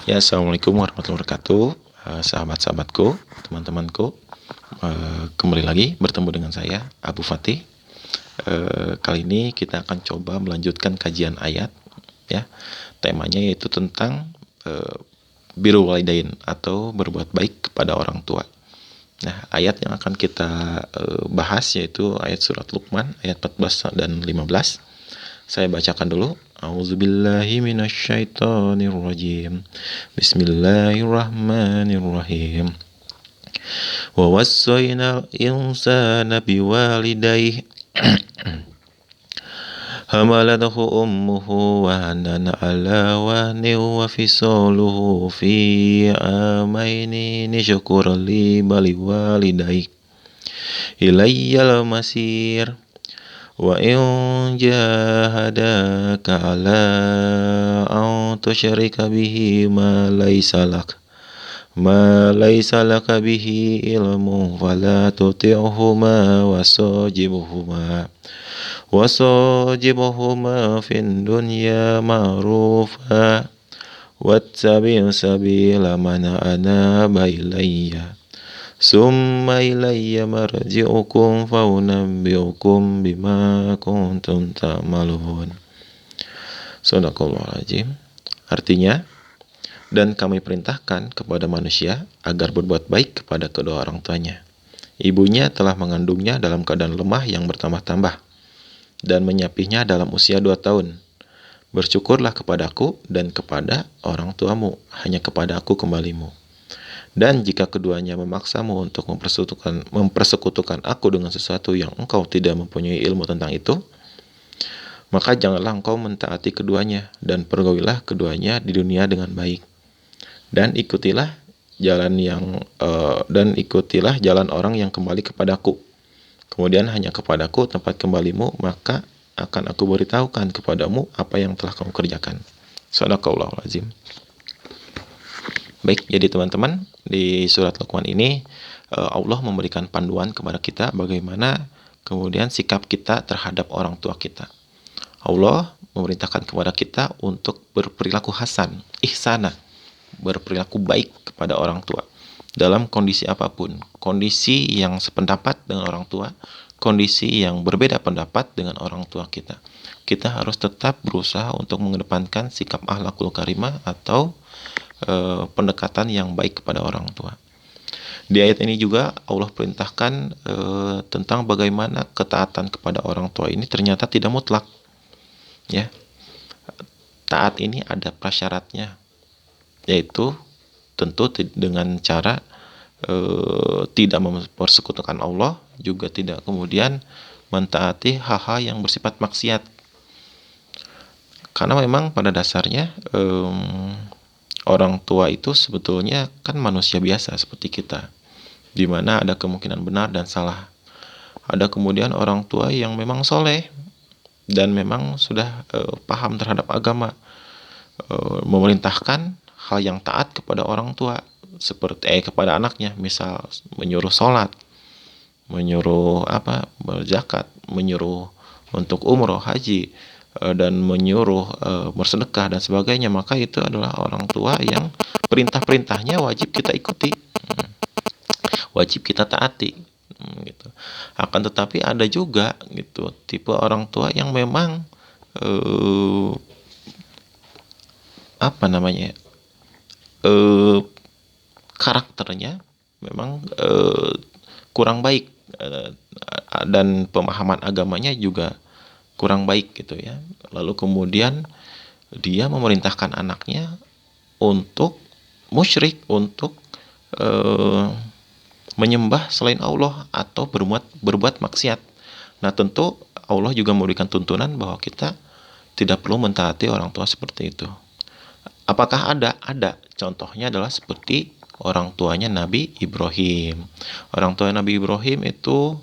Ya, assalamualaikum warahmatullahi wabarakatuh, sahabat-sahabatku, teman-temanku. Kembali lagi bertemu dengan saya, Abu Fatih. Kali ini kita akan coba melanjutkan kajian ayat, ya. Temanya yaitu tentang birrul walidain atau berbuat baik kepada orang tua. Nah, ayat yang akan kita bahas yaitu ayat surat Luqman ayat 14 dan 15. Saya bacakan dulu. A'udzubillahi minasyaitonirrajim. Bismillahirrahmanirrahim. Wa wassaynal insana biwalidayhi hamalathu ummuhu wahanan ala wahnin wa fisaluhu fi amaini nishkur li baliwalidayhi ilayyal masir. Wa in jahadaka ala an tusyrika bihi ma laysa laka bihi ilmu fala tuti'huma wasajibhuma fin dunya ma'rufa wattabi' sabila man anaba ilayya summa ilayya marji'ukum faunabbi'ukum bima kuntum ta'malun. Shadaqallahul-azim. Artinya, dan kami perintahkan kepada manusia agar berbuat baik kepada kedua orang tuanya. Ibunya telah mengandungnya dalam keadaan lemah yang bertambah-tambah dan menyapihnya dalam usia 2 tahun. Bersyukurlah kepadaku dan kepada orang tuamu, hanya kepada aku kembalimu. Dan jika keduanya memaksamu untuk mempersekutukan aku dengan sesuatu yang engkau tidak mempunyai ilmu tentang itu, maka janganlah engkau mentaati keduanya dan pergaulilah keduanya di dunia dengan baik. Dan ikutilah jalan orang yang kembali kepadaku. Kemudian hanya kepadaku tempat kembalimu, maka akan aku beritahukan kepadamu apa yang telah kamu kerjakan. Shadaqallahul azim. Baik, jadi teman-teman, di surat Luqman ini Allah memberikan panduan kepada kita bagaimana kemudian sikap kita terhadap orang tua kita. Allah memerintahkan kepada kita untuk berperilaku hasan, ihsana, berperilaku baik kepada orang tua dalam kondisi apapun, kondisi yang sependapat dengan orang tua, kondisi yang berbeda pendapat dengan orang tua kita. Kita harus tetap berusaha untuk mengedepankan sikap akhlakul karimah atau pendekatan yang baik kepada orang tua. Di ayat ini juga Allah perintahkan tentang bagaimana ketaatan kepada orang tua ini ternyata tidak mutlak. Ya, taat ini ada prasyaratnya, yaitu tentu dengan cara tidak mempersekutukan Allah, juga tidak kemudian mentaati hal-hal yang bersifat maksiat. Karena memang pada dasarnya orang tua itu sebetulnya kan manusia biasa seperti kita, di mana ada kemungkinan benar dan salah. Ada kemudian orang tua yang memang soleh dan memang sudah paham terhadap agama, memerintahkan hal yang taat kepada orang tua seperti kepada anaknya, misal menyuruh sholat, menyuruh berzakat, menyuruh untuk umroh, haji, dan menyuruh bersedekah dan sebagainya. Maka itu adalah orang tua yang perintah-perintahnya wajib kita ikuti, wajib kita taati, gitu. Akan tetapi ada juga gitu tipe orang tua yang memang karakternya memang kurang baik, dan pemahaman agamanya juga kurang baik gitu ya. Lalu kemudian dia memerintahkan anaknya untuk musyrik, untuk menyembah selain Allah atau berbuat maksiat. Nah, tentu Allah juga memberikan tuntunan bahwa kita tidak perlu mentaati orang tua seperti itu. Apakah ada? Ada. Contohnya adalah seperti orang tuanya Nabi Ibrahim. Orang tua Nabi Ibrahim itu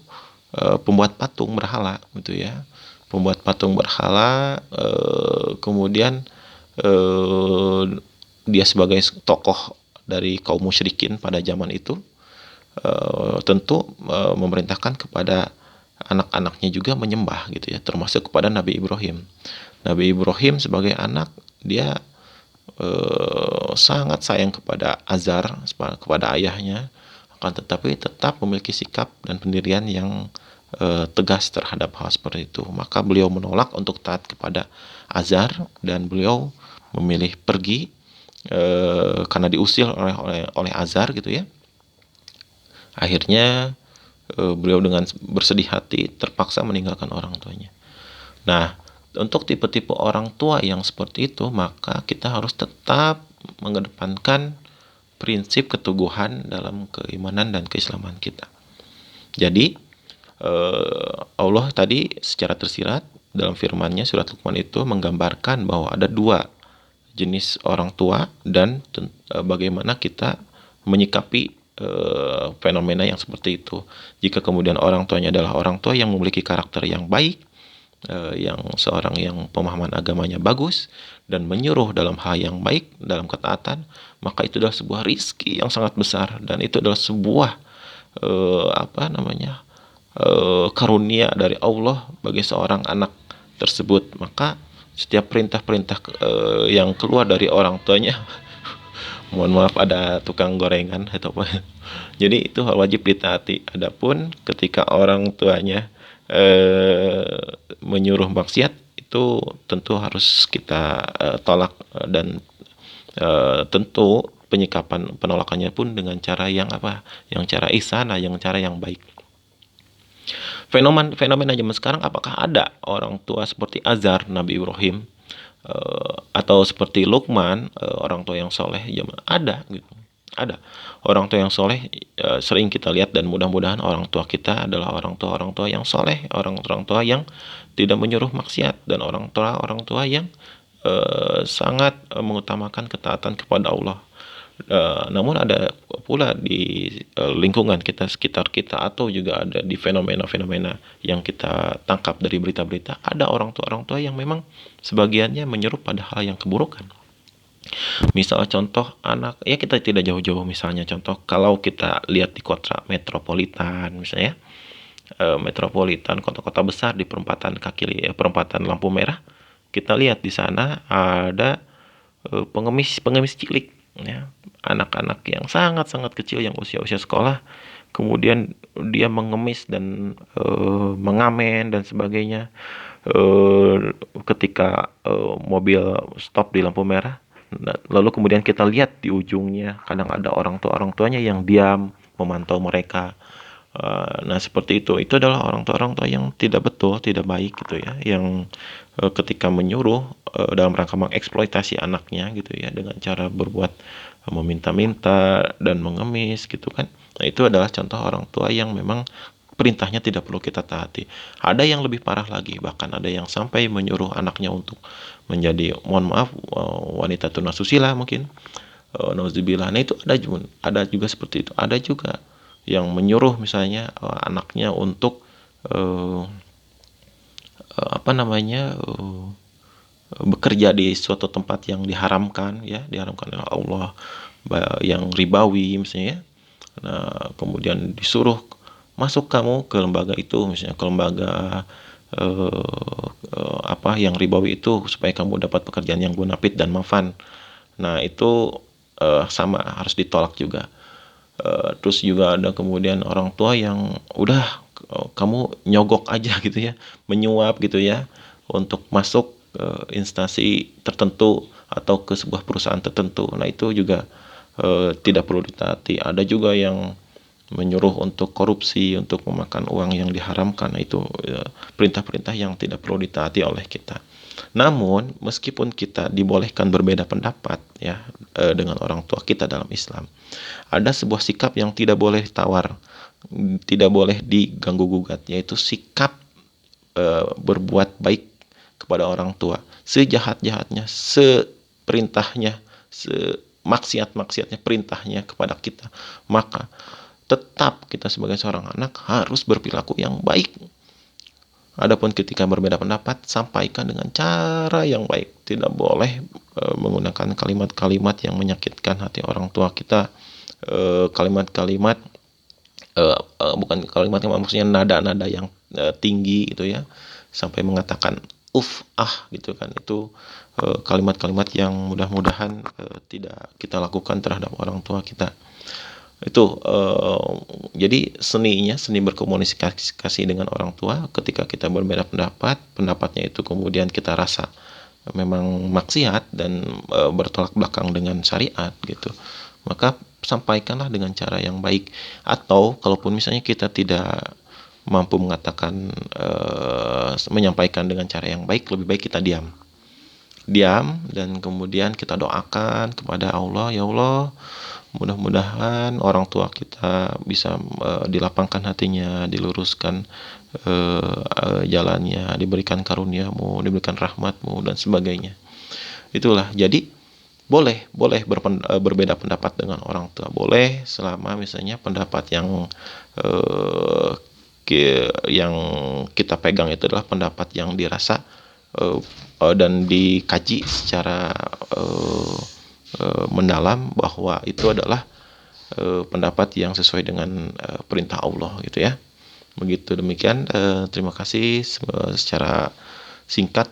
pembuat patung berhala gitu ya. Pembuat patung berhala, kemudian dia sebagai tokoh dari kaum musyrikin pada zaman itu, tentu memerintahkan kepada anak-anaknya juga menyembah gitu ya, termasuk kepada Nabi Ibrahim. Nabi Ibrahim sebagai anak, dia sangat sayang kepada Azar, kepada ayahnya, akan tetapi tetap memiliki sikap dan pendirian yang tegas terhadap hal seperti itu. Maka beliau menolak untuk taat kepada Azar dan beliau memilih pergi karena diusir oleh Azar gitu ya. Akhirnya beliau dengan bersedih hati terpaksa meninggalkan orang tuanya. Nah, untuk tipe-tipe orang tua yang seperti itu, maka kita harus tetap mengedepankan prinsip keteguhan dalam keimanan dan keislaman kita. Jadi, Allah tadi secara tersirat dalam firman-Nya surat Luqman itu menggambarkan bahwa ada dua jenis orang tua dan bagaimana kita menyikapi fenomena yang seperti itu. Jika kemudian orang tuanya adalah orang tua yang memiliki karakter yang baik, yang seorang yang pemahaman agamanya bagus dan menyuruh dalam hal yang baik, dalam ketaatan, maka itu adalah sebuah rizki yang sangat besar dan itu adalah sebuah karunia dari Allah bagi seorang anak tersebut. Maka setiap perintah-perintah yang keluar dari orang tuanya mohon maaf ada tukang gorengan atau apa. Jadi itu wajib ditaati. Adapun ketika orang tuanya menyuruh maksiat, itu tentu harus kita tolak dan tentu penolakannya pun dengan cara yang cara ihsan, yang cara yang baik. Fenomena zaman sekarang, apakah ada orang tua seperti Azar Nabi Ibrahim atau seperti Luqman orang tua yang soleh? Ada gitu. Ada orang tua yang soleh, sering kita lihat, dan mudah-mudahan orang tua kita adalah orang tua yang soleh, orang tua yang tidak menyuruh maksiat, dan orang tua yang sangat mengutamakan ketaatan kepada Allah. Namun ada pula di lingkungan kita, sekitar kita, atau juga ada di fenomena-fenomena yang kita tangkap dari berita-berita, ada orang tua yang memang sebagiannya menyeru pada hal yang keburukan. Misal contoh anak, ya kita tidak jauh-jauh, misalnya contoh kalau kita lihat di kota metropolitan misalnya, metropolitan, kota-kota besar di perempatan perempatan lampu merah, kita lihat di sana ada pengemis cilik ya, anak-anak yang sangat-sangat kecil yang usia sekolah, kemudian dia mengemis dan mengamen dan sebagainya ketika mobil stop di lampu merah. Lalu kemudian kita lihat di ujungnya kadang ada orang tuanya yang diam memantau mereka. Nah seperti itu adalah orang tua yang tidak betul, tidak baik gitu ya, yang ketika menyuruh dalam rangka mengeksploitasi anaknya gitu ya, dengan cara berbuat meminta-minta dan mengemis gitu kan. Nah itu adalah contoh orang tua yang memang perintahnya tidak perlu kita taati. Ada yang lebih parah lagi, bahkan ada yang sampai menyuruh anaknya untuk menjadi, mohon maaf, wanita tunasusila mungkin. Nauzubillah. Nah itu ada juga seperti itu. Ada juga yang menyuruh misalnya anaknya untuk bekerja di suatu tempat yang diharamkan oleh Allah, yang ribawi misalnya. Nah kemudian disuruh masuk kamu ke lembaga itu, misalnya ke lembaga yang ribawi itu, supaya kamu dapat pekerjaan yang bonafit dan mapan. Nah itu sama, harus ditolak juga. Terus juga ada kemudian orang tua yang udah kamu nyogok aja gitu ya, menyuap gitu ya, untuk masuk instansi tertentu atau ke sebuah perusahaan tertentu. Nah itu juga tidak perlu ditaati. Ada juga yang menyuruh untuk korupsi, untuk memakan uang yang diharamkan. Nah itu perintah-perintah yang tidak perlu ditaati oleh kita. Namun meskipun kita dibolehkan berbeda pendapat ya dengan orang tua kita dalam Islam, ada sebuah sikap yang tidak boleh tawar, tidak boleh diganggu gugat, yaitu sikap berbuat baik kepada orang tua, sejahat-jahatnya, seperintahnya, semaksiat-maksiatnya perintahnya kepada kita, maka tetap kita sebagai seorang anak harus berperilaku yang baik. Adapun ketika berbeda pendapat, sampaikan dengan cara yang baik. Tidak boleh menggunakan kalimat-kalimat yang menyakitkan hati orang tua kita, kalimat-kalimat bukan kalimat, maksudnya nada-nada yang tinggi itu ya, sampai mengatakan gitu kan. Itu kalimat-kalimat yang mudah-mudahan tidak kita lakukan terhadap orang tua kita. Itu jadi seni berkomunikasi dengan orang tua ketika kita berbeda pendapat, pendapatnya itu kemudian kita rasa memang maksiat dan bertolak belakang dengan syariat gitu, maka sampaikanlah dengan cara yang baik. Atau kalaupun misalnya kita tidak mampu mengatakan menyampaikan dengan cara yang baik, lebih baik kita diam dan kemudian kita doakan kepada Allah, ya Allah, mudah-mudahan orang tua kita bisa dilapangkan hatinya, diluruskan jalannya, diberikan karuniamu, diberikan rahmatmu dan sebagainya. Itulah, jadi boleh berbeda pendapat dengan orang tua, boleh selama misalnya pendapat eh, yang kita pegang itu adalah pendapat yang dirasa dan dikaji secara mendalam bahwa itu adalah pendapat yang sesuai dengan perintah Allah gitu ya. Begitu, demikian terima kasih secara singkat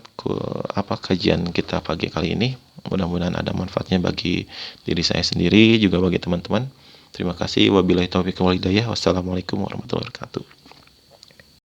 kajian kita pagi kali ini. Mudah-mudahan ada manfaatnya bagi diri saya sendiri juga bagi teman-teman. Terima kasih. Wabillahi taufiq wal hidayah. Wassalamualaikum warahmatullahi wabarakatuh.